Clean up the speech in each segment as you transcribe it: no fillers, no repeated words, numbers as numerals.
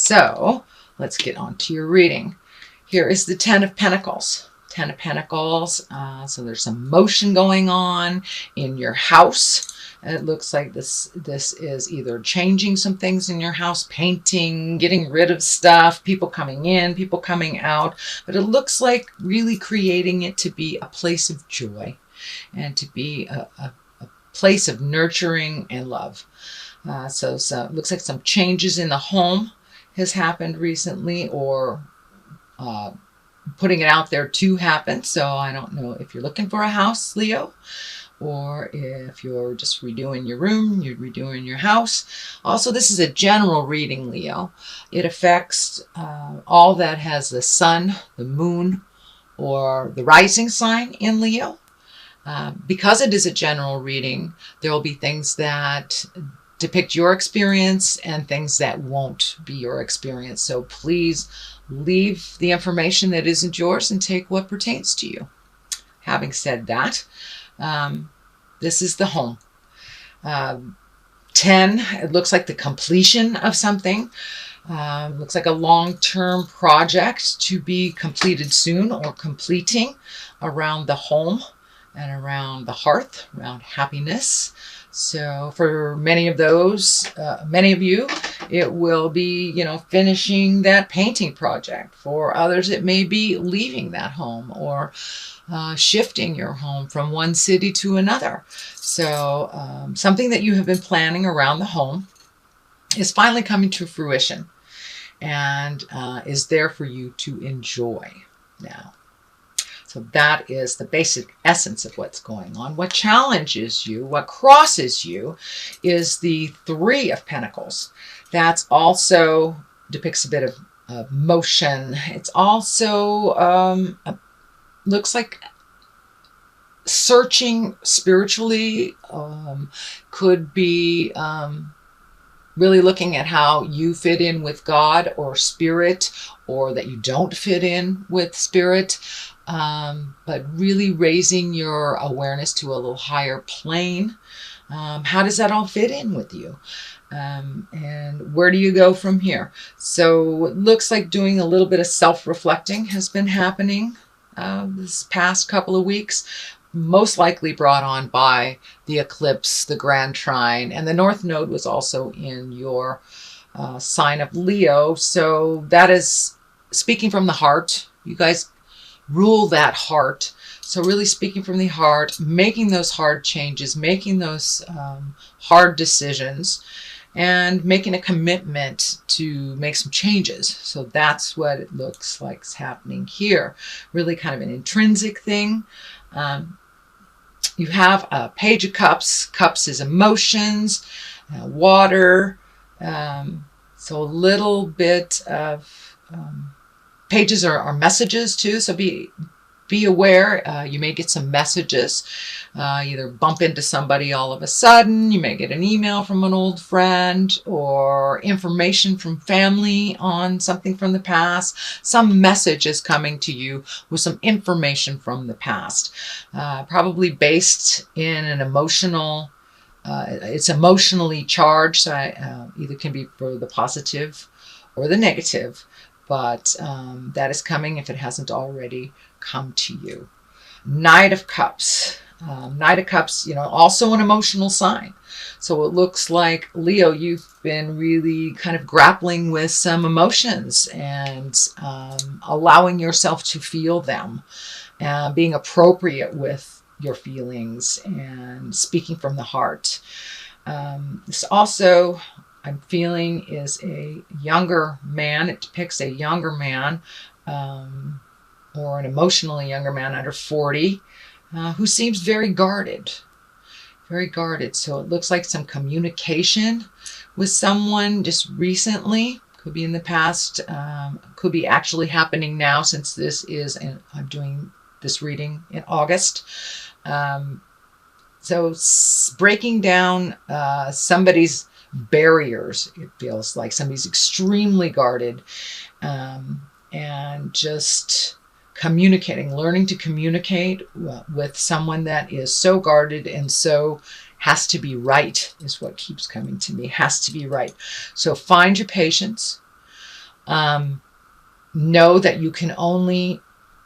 So let's get on to your reading. Here is the Ten of Pentacles. Ten of Pentacles. So there's some motion going on in your house. It looks like this is either changing some things in your house, painting, getting rid of stuff, people coming in, people coming out. But it looks like really creating it to be a place of joy and to be a place of nurturing and love. So it looks like some changes in the home has happened recently, or putting it out there to happen. So I don't know if you're looking for a house, Leo, or if you're just redoing your room, you're redoing your house. Also, this is a general reading, Leo. It affects all that has the sun, the moon, or the rising sign in Leo. Because it is a general reading, there will be things that depict your experience and things that won't be your experience. So please leave the information that isn't yours and take what pertains to you. Having said that, this is the home. 10, it looks like the completion of something. Looks like a long-term project to be completed soon, or completing around the home and around the hearth, around happiness. So for many of you, it will be, finishing that painting project. For others, it may be leaving that home, or shifting your home from one city to another. So something that you have been planning around the home is finally coming to fruition and is there for you to enjoy now. So that is the basic essence of what's going on. What challenges you, what crosses you, is the Three of Pentacles. That's also depicts a bit of motion. It's also looks like searching spiritually. Could be really looking at how you fit in with God or spirit, or that you don't fit in with spirit. But really raising your awareness to a little higher plane. How does that all fit in with you? And where do you go from here? So it looks like doing a little bit of self-reflecting has been happening this past couple of weeks, most likely brought on by the eclipse, the Grand Trine, and the North Node was also in your sign of Leo. So that is speaking from the heart. You guys rule that heart. So really speaking from the heart, making those hard changes, making those hard decisions, and making a commitment to make some changes. So that's what it looks like is happening here. Really kind of an intrinsic thing. You have a Page of Cups. Cups is emotions, water. So a little bit of pages are messages too, so be aware. You may get some messages, either bump into somebody all of a sudden, you may get an email from an old friend, or information from family on something from the past. Some message is coming to you with some information from the past, probably based in an emotional, it's emotionally charged, so either can be for the positive or the negative. But that is coming if it hasn't already come to you. Knight of Cups. Knight of Cups, also an emotional sign. So it looks like, Leo, you've been really kind of grappling with some emotions and allowing yourself to feel them, being appropriate with your feelings and speaking from the heart. This also, I'm feeling, is a younger man. It depicts a younger man, or an emotionally younger man under 40, who seems very guarded. Very guarded. So it looks like some communication with someone just recently. Could be in the past. Could be actually happening now, since this is, and I'm doing this reading in August. So breaking down somebody's barriers. It feels like somebody's extremely guarded, and just communicating, learning to communicate with someone that is so guarded and so has to be right, is what keeps coming to me. Has to be right. So find your patience. Know that you can only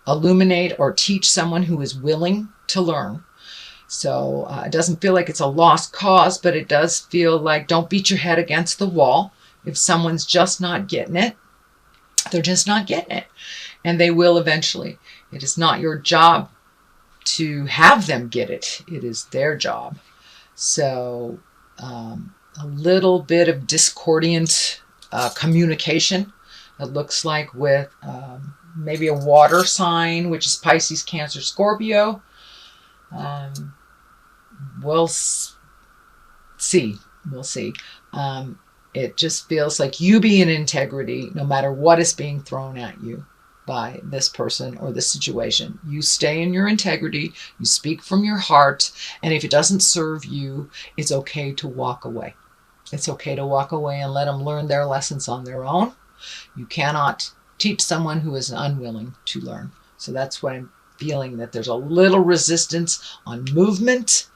illuminate or teach someone who is willing to learn. So it doesn't feel like it's a lost cause, but it does feel like don't beat your head against the wall. If someone's just not getting it, they're just not getting it. And they will eventually. It is not your job to have them get it. It is their job. So a little bit of discordant communication, it looks like, with maybe a water sign, which is Pisces, Cancer, Scorpio. We'll see. We'll see. It just feels like you be in integrity no matter what is being thrown at you by this person or this situation. You stay in your integrity, you speak from your heart, and if it doesn't serve you, it's okay to walk away. It's okay to walk away and let them learn their lessons on their own. You cannot teach someone who is unwilling to learn. So that's what I'm feeling, that there's a little resistance on movement.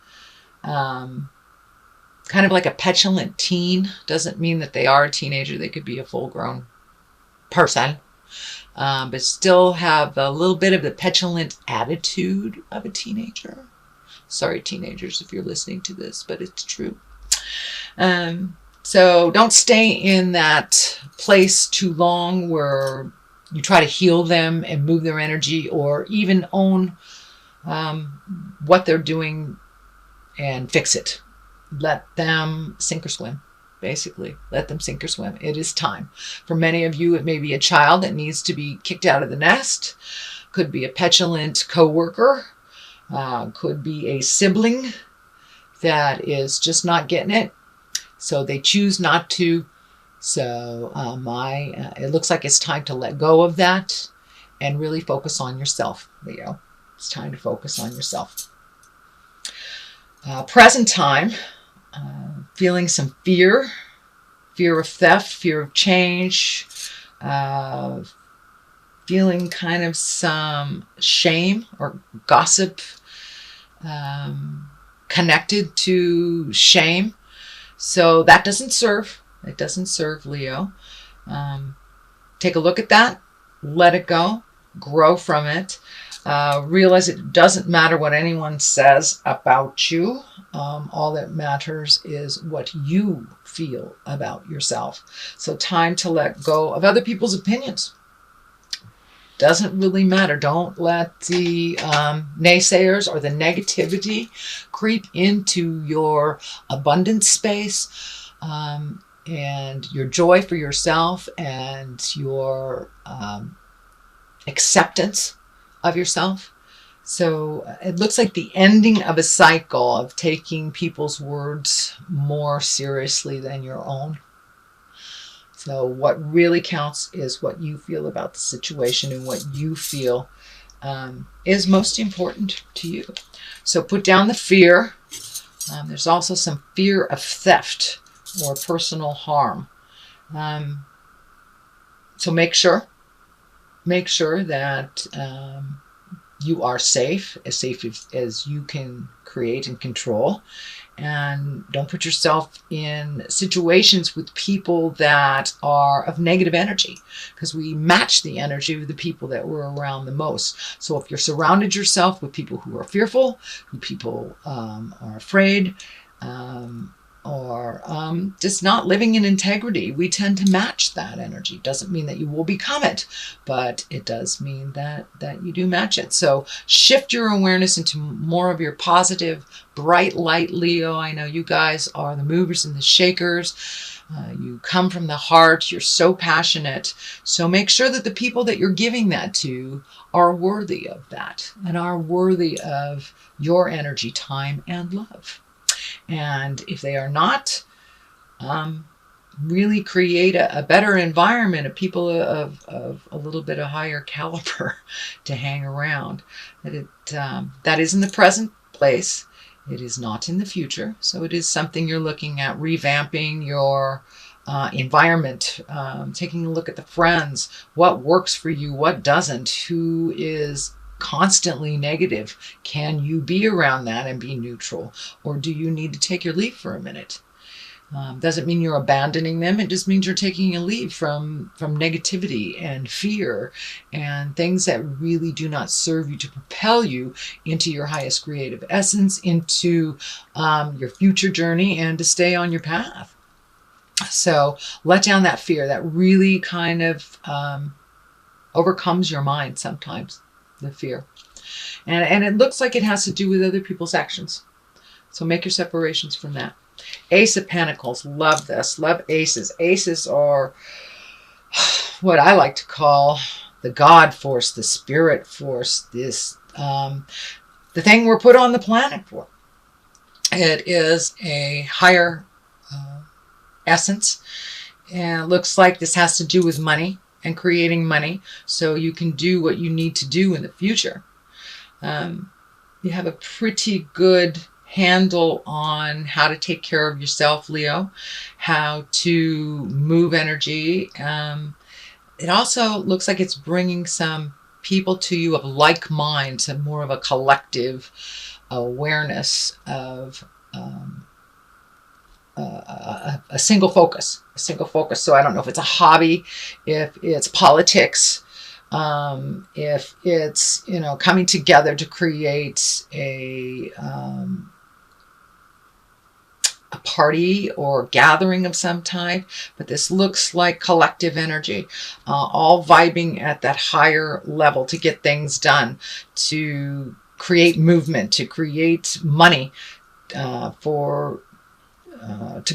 Kind of like a petulant teen. Doesn't mean that they are a teenager. They could be a full-grown person. But still have a little bit of the petulant attitude of a teenager. Sorry, teenagers, if you're listening to this, but it's true. So don't stay in that place too long where you try to heal them and move their energy, or even own what they're doing and fix it. Let them sink or swim. Basically, let them sink or swim. It is time. For many of you, it may be a child that needs to be kicked out of the nest. Could be a petulant coworker. Could be a sibling that is just not getting it. So they choose not to. So it looks like it's time to let go of that and really focus on yourself, Leo. It's time to focus on yourself. Present time. Feeling some fear of theft, fear of change, feeling kind of some shame or gossip connected to shame. So that doesn't serve. It doesn't serve, Leo. Take a look at that. Let it go. Grow from it. Realize it doesn't matter what anyone says about you. All that matters is what you feel about yourself. So time to let go of other people's opinions. Doesn't really matter. Don't let the naysayers or the negativity creep into your abundance space and your joy for yourself and your acceptance of yourself. So it looks like the ending of a cycle of taking people's words more seriously than your own. So what really counts is what you feel about the situation and what you feel is most important to you. So put down the fear. There's also some fear of theft or personal harm. So make sure that you are safe as you can create and control. And don't put yourself in situations with people that are of negative energy, because we match the energy of the people that we're around the most. So if you're surrounded yourself with people who are fearful, who people are afraid, or just not living in integrity, we tend to match that energy. Doesn't mean that you will become it, but it does mean that you do match it. So shift your awareness into more of your positive, bright light, Leo. I know you guys are the movers and the shakers. You come from the heart. You're so passionate. So make sure that the people that you're giving that to are worthy of that and are worthy of your energy, time, and love. And if they are not, really create a better environment of people of a little bit of higher caliber to hang around. That is in the present place. It is not in the future. So it is something you're looking at, revamping your environment, taking a look at the friends, what works for you, what doesn't, who is constantly negative. Can you be around that and be neutral? Or do you need to take your leave for a minute? Doesn't mean you're abandoning them. It just means you're taking a leave from negativity and fear and things that really do not serve you to propel you into your highest creative essence, into your future journey, and to stay on your path. So let down that fear that really kind of overcomes your mind sometimes, the fear. And it looks like it has to do with other people's actions. So make your separations from that. Ace of Pentacles. Love this. Love aces. Aces are what I like to call the God force, the spirit force, this the thing we're put on the planet for. It is a higher essence. And it looks like this has to do with money and creating money so you can do what you need to do in the future. You have a pretty good handle on how to take care of yourself, Leo, how to move energy. It also looks like it's bringing some people to you of like mind, to more of a collective awareness of a single focus. So I don't know if it's a hobby, if it's politics, if it's, coming together to create a party or gathering of some type, but this looks like collective energy, all vibing at that higher level to get things done, to create movement, to create money, to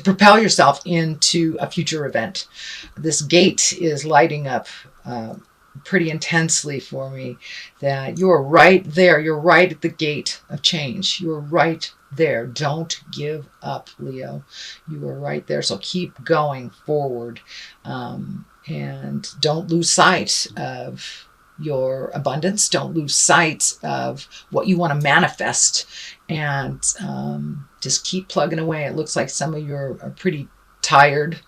propel yourself into a future event. This gate is lighting up pretty intensely for me, that you're right there. You're right at the gate of change. You're right there. Don't give up, Leo. You are right there. So keep going forward, and don't lose sight of your abundance. Don't lose sight of what you want to manifest, and just keep plugging away. It looks like some of you are pretty tired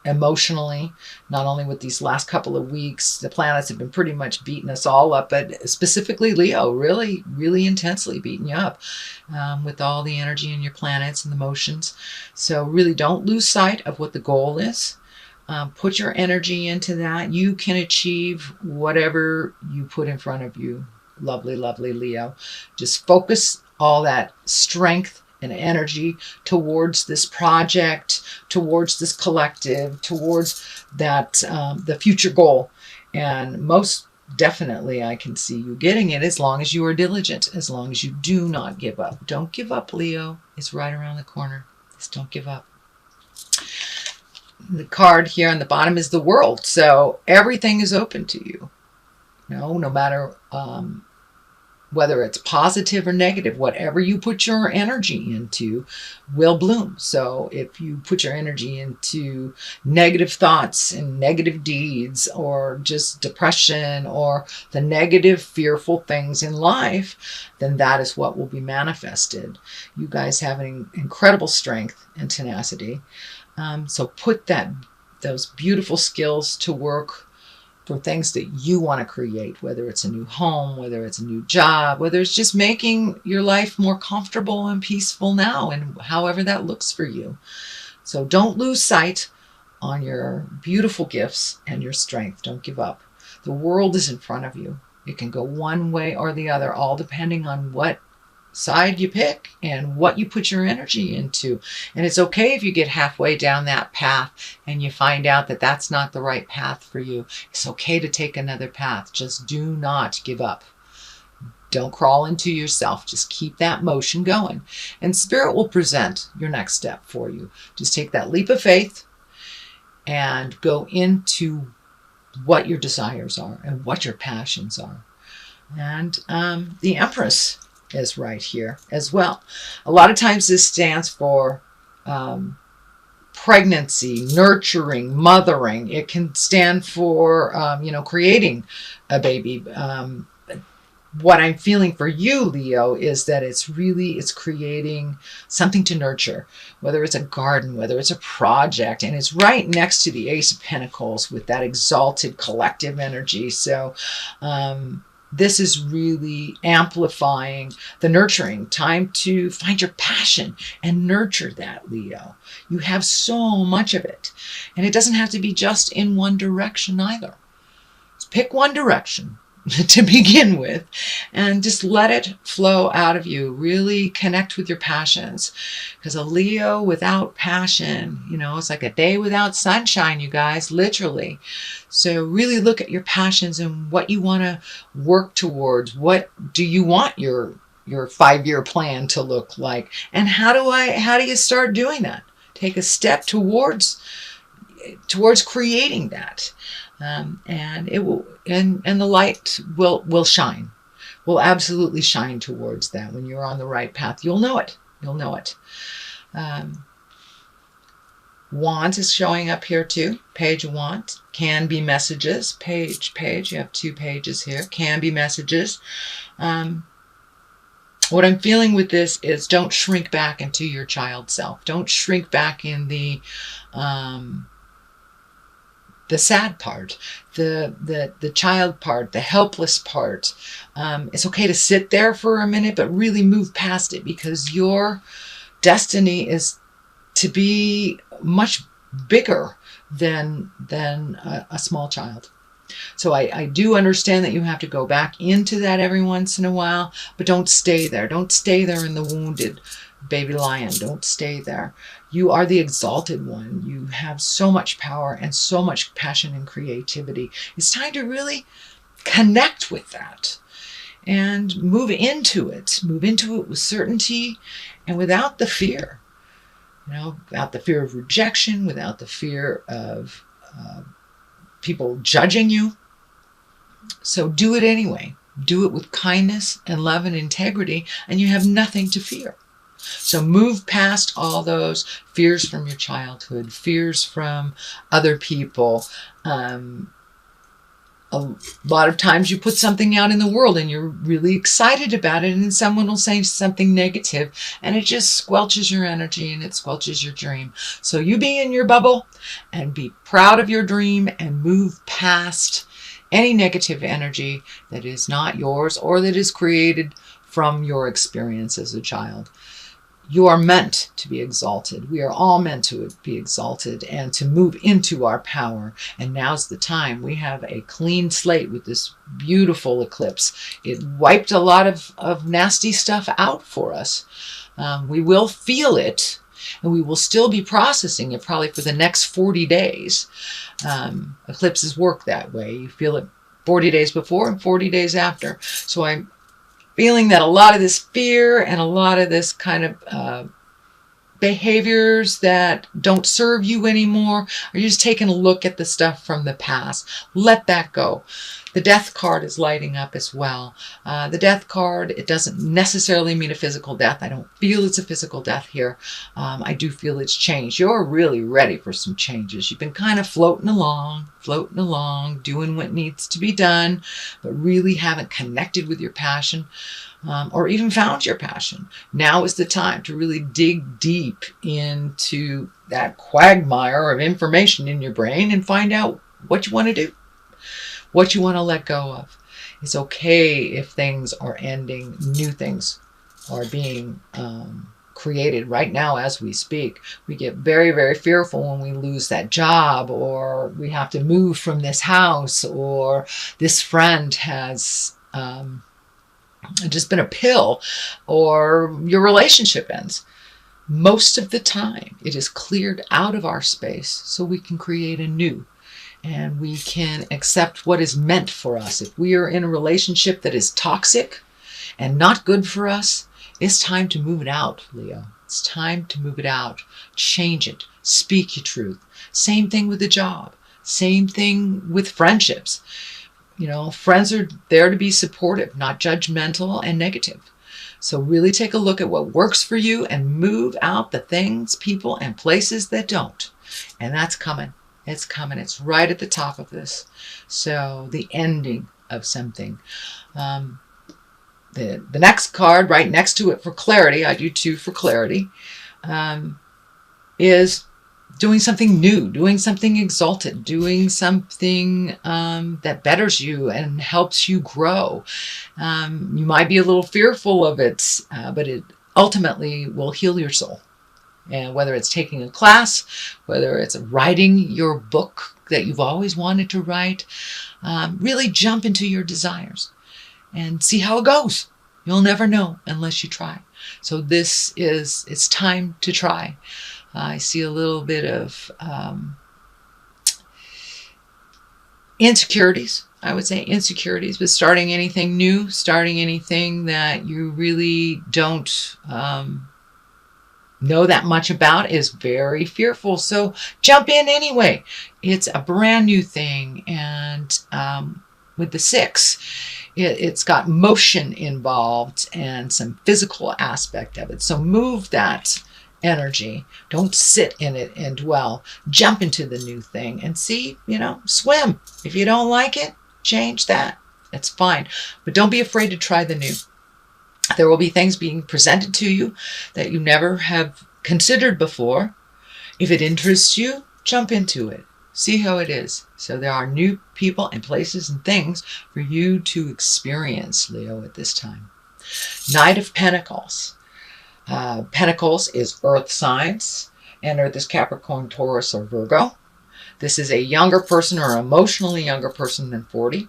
emotionally, not only with these last couple of weeks. The planets have been pretty much beating us all up, but specifically Leo, really, really intensely beating you up with all the energy in your planets and the motions. So really don't lose sight of what the goal is. Put your energy into that. You can achieve whatever you put in front of you. Lovely, lovely Leo. Just focus all that strength and energy towards this project, towards this collective, towards that the future goal. And most definitely I can see you getting it as long as you are diligent, as long as you do not give up. Don't give up, Leo. It's right around the corner. Just don't give up. The card here on the bottom is the World. So everything is open to you. No matter whether it's positive or negative, whatever you put your energy into will bloom. So if you put your energy into negative thoughts and negative deeds, or just depression, or the negative, fearful things in life, then that is what will be manifested. You guys have an incredible strength and tenacity. So put those beautiful skills to work for things that you want to create, whether it's a new home, whether it's a new job, whether it's just making your life more comfortable and peaceful now, and however that looks for you. So don't lose sight on your beautiful gifts and your strength. Don't give up. The world is in front of you. It can go one way or the other, all depending on what side you pick and what you put your energy into. And it's okay if you get halfway down that path and you find out that that's not the right path for you. It's okay to take another path. Just do not give up. Don't crawl into yourself. Just keep that motion going. And Spirit will present your next step for you. Just take that leap of faith and go into what your desires are and what your passions are. And the Empress is right here as well. A lot of times this stands for pregnancy, nurturing, mothering. It can stand for, creating a baby. What I'm feeling for you, Leo, is that it's creating something to nurture, whether it's a garden, whether it's a project, and it's right next to the Ace of Pentacles with that exalted collective energy. So, this is really amplifying the nurturing. Time to find your passion and nurture that, Leo. You have so much of it. And it doesn't have to be just in one direction either. Just pick one direction to begin with and just let it flow out of you. Really connect with your passions. Because a Leo without passion, it's like a day without sunshine, you guys, literally. So really look at your passions and what you want to work towards. What do you want your 5-year plan to look like? And how do you start doing that? Take a step towards creating that. And it will, and the light will shine, will absolutely shine towards that. When you're on the right path, you'll know it. Wands is showing up here too. Page of Wands. Can be messages. Page. You have 2 pages here. Can be messages. What I'm feeling with this is don't shrink back into your child self. Don't shrink back in the sad part, the child part, the helpless part. It's okay to sit there for a minute, but really move past it, because your destiny is to be much bigger than a small child. So I do understand that you have to go back into that every once in a while, but don't stay there. Don't stay there in the wounded baby lion. Don't stay there. You are the exalted one. You have so much power and so much passion and creativity. It's time to really connect with that and move into it. Move into it with certainty and without the fear. Without the fear of rejection, without the fear of people judging you. So do it anyway. Do it with kindness and love and integrity, and you have nothing to fear. So move past all those fears from your childhood, fears from other people. A lot of times you put something out in the world and you're really excited about it, and then someone will say something negative and it just squelches your energy and it squelches your dream. So you be in your bubble and be proud of your dream and move past any negative energy that is not yours or that is created from your experience as a child. You are meant to be exalted. We are all meant to be exalted and to move into our power. And now's the time. We have a clean slate with this beautiful eclipse. It wiped a lot of nasty stuff out for us. We will feel it, and we will still be processing it probably for the next 40 days. Eclipses work that way. You feel it 40 days before and 40 days after. So I'm feeling that a lot of this fear and a lot of this kind of behaviors that don't serve you anymore, or you're just taking a look at the stuff from the past. Let that go. The death card is lighting up as well. The death card, it doesn't necessarily mean a physical death. I don't feel it's a physical death here. I do feel it's change. You're really ready for some changes. You've been kind of floating along, doing what needs to be done, but really haven't connected with your passion. Or even found your passion. Now is the time to really dig deep into that quagmire of information in your brain and find out what you want to do, what you want to let go of. It's okay if things are ending, new things are being created right now as we speak. We get very, very fearful when we lose that job, or we have to move from this house, or this friend has just been a pill, or your relationship ends. Most of the time, it is cleared out of our space so we can create a new, and we can accept what is meant for us. If we are in a relationship that is toxic and not good for us, it's time to move it out, Leo. It's time to move it out. Change it. Speak your truth. Same thing with the job. Same thing with friendships. Friends are there to be supportive, not judgmental and negative. So really take a look at what works for you and move out the things, people, and places that don't. And that's coming. It's coming. It's right at the top of this. So the ending of something. The next card right next to it for clarity, I do 2 for clarity, is doing something new, doing something exalted, doing something that betters you and helps you grow. You might be a little fearful of it, but it ultimately will heal your soul. And whether it's taking a class, whether it's writing your book that you've always wanted to write, really jump into your desires and see how it goes. You'll never know unless you try. So it's time to try. I see a little bit of insecurities, I would say insecurities, with starting anything new, starting anything that you really don't know that much about is very fearful. So jump in anyway. It's a brand new thing. And with the 6, it's got motion involved and some physical aspect of it. So move that energy. Don't sit in it and dwell. Jump into the new thing and see, swim. If you don't like it, change that. It's fine. But don't be afraid to try the new. There will be things being presented to you that you never have considered before. If it interests you, jump into it. See how it is. So there are new people and places and things for you to experience, Leo, at this time. Knight of Pentacles. Pentacles is earth signs, and earth is Capricorn, Taurus, or Virgo. This is a younger person or emotionally younger person than 40.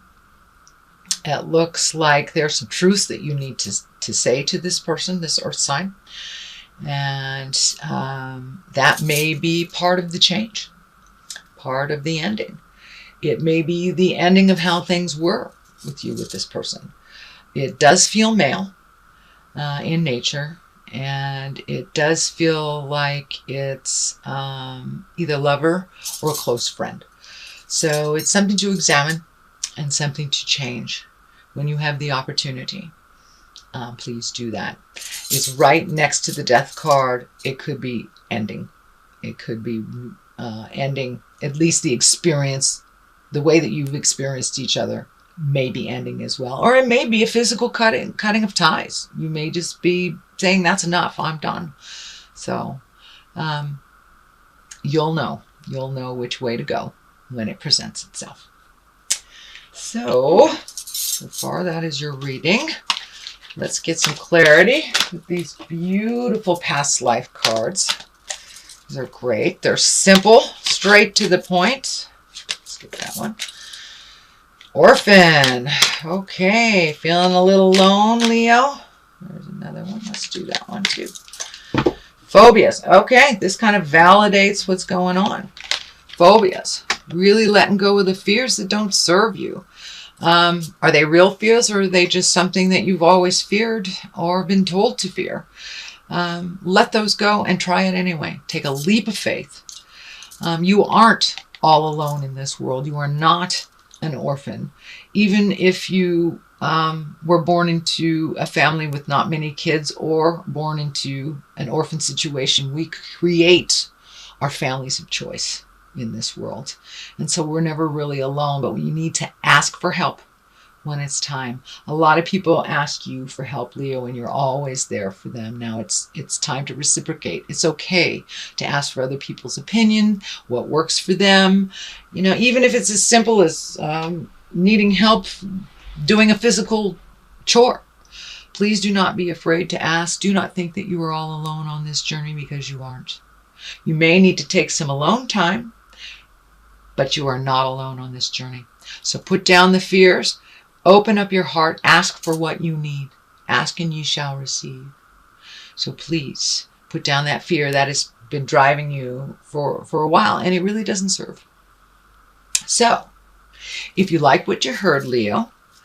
It looks like there's some truths that you need to say to this person, this earth sign. And that may be part of the change, part of the ending. It may be the ending of how things were with you with this person. It does feel male in nature. And it does feel like it's either lover or a close friend. So it's something to examine and something to change when you have the opportunity. Please do that. It's right next to the death card. It could be ending. It could be ending, at least the experience, the way that you've experienced each other may be ending as well. Or it may be a physical cutting of ties. You may just be saying, that's enough, I'm done. So you'll know which way to go when it presents itself. So far that is your reading. Let's get some clarity with these beautiful past life cards. These are great. They're simple, straight to the point. Let's get that one. Orphan. Okay, feeling a little alone, Leo? There's another one. Let's do that one too. Phobias. Okay, this kind of validates what's going on. Phobias. Really letting go of the fears that don't serve you. Are they real fears, or are they just something that you've always feared or been told to fear? Let those go and try it anyway. Take a leap of faith. You aren't all alone in this world. You are not an orphan. Even if you were born into a family with not many kids or born into an orphan situation, we create our families of choice in this world. And so we're never really alone, but we need to ask for help when it's time. A lot of people ask you for help, Leo, and you're always there for them. Now it's time to reciprocate. It's okay to ask for other people's opinion, what works for them. Even if it's as simple as needing help doing a physical chore. Please do not be afraid to ask. Do not think that you are all alone on this journey, because you aren't. You may need to take some alone time, but you are not alone on this journey. So put down the fears, open up your heart, ask for what you need. Ask and you shall receive. So please put down that fear that has been driving you for a while, and it really doesn't serve. So if you like what you heard, Leo,